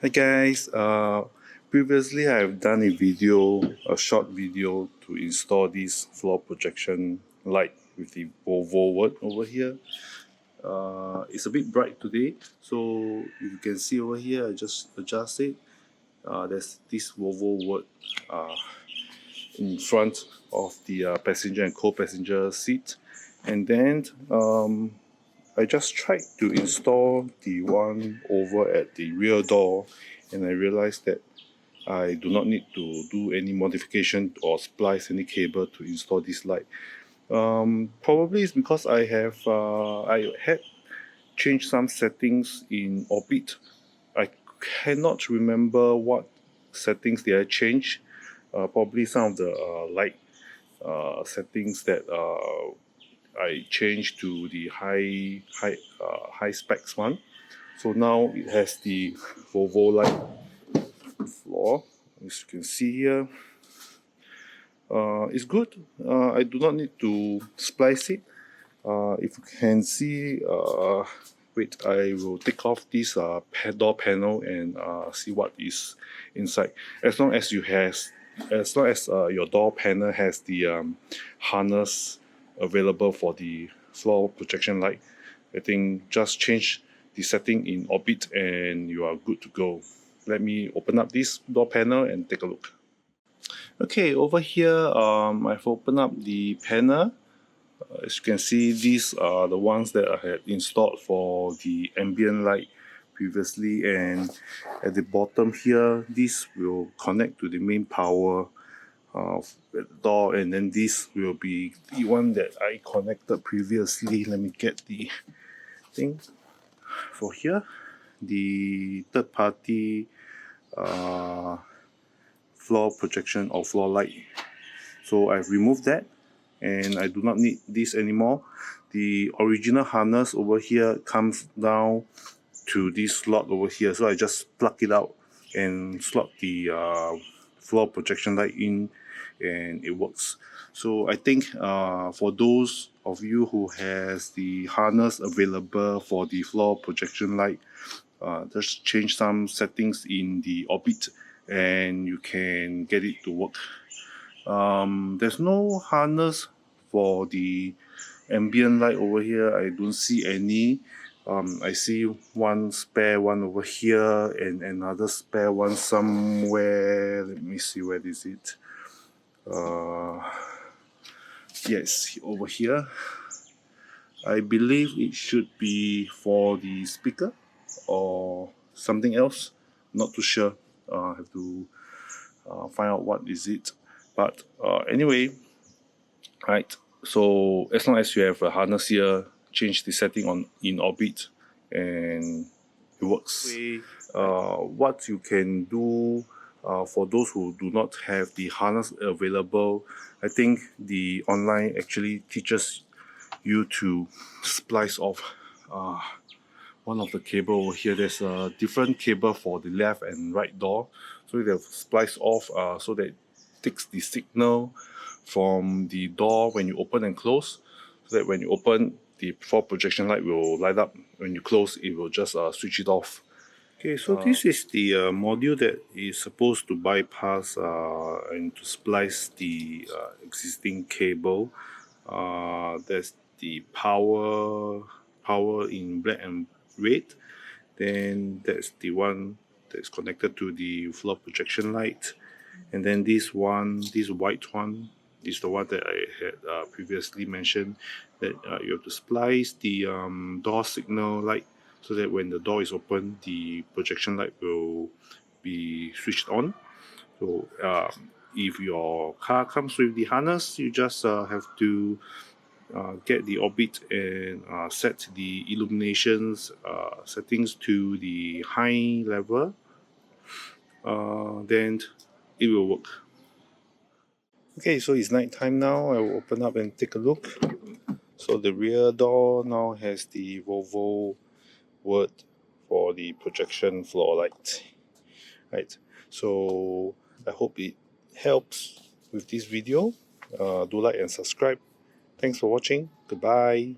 Hi guys, previously I've done a short video to install this floor projection light with the Volvo word over here. It's a bit bright today, so if you can see over here, I just adjust it. There's this Volvo word in front of the passenger and co-passenger seat, and then I just tried to install the one over at the rear door, and I realized that I do not need to do any modification or splice any cable to install this light. Probably it's because I had changed some settings in Orbit. I cannot remember what settings did I change. Probably some of the light settings that I changed to the high specs one. So now it has the Volvo light floor, as you can see here. It's good. I do not need to splice it. If you can see, wait, I will take off this door panel and see what is inside. As long as your door panel has the harness available for the floor projection light, I think just change the setting in Orbit and you are good to go. Let me open up this door panel and take a look. Okay, over here, I've opened up the panel. As you can see, these are the ones that I had installed for the ambient light previously, and at the bottom here, this will connect to the main power of the door, and then this will be the one that I connected previously. Let me get the thing for here, the third party floor projection or floor light. So I've removed that and I do not need this anymore. The original harness over here comes down to this slot over here, so I just plug it out and slot the floor projection light in and it works. So I think for those of you who has the harness available for the floor projection light, just change some settings in the Orbit and you can get it to work. There's no harness for the ambient light over here. I don't see any. I see one spare one over here and another spare one somewhere. Let me see, where is it? Yes, over here. I believe it should be for the speaker or something else. Not too sure. I have to find out what is it. But anyway, right. So as long as you have a harness here, change the setting in Orbit, and it works. What you can do for those who do not have the harness available, I think the online actually teaches you to splice off one of the cable over here. There's a different cable for the left and right door, so they've spliced off so that it takes the signal from the door when you open and close, so that when you open, the floor projection light will light up. When you close, it will just switch it off. Okay, so this is the module that is supposed to bypass and to splice the existing cable. There's the power in black and red. Then that's the one that's connected to the floor projection light. And then this white one, is the one that I had previously mentioned, that you have to splice the door signal light, so that when the door is open, the projection light will be switched on. So if your car comes with the harness, you just have to get the Orbit and set the illuminations settings to the high level. Then it will work. Okay, so it's night time now. I will open up and take a look. So the rear door now has the Volvo word for the projection floor light. Right. So I hope it helps with this video. Do like and subscribe. Thanks for watching. Goodbye.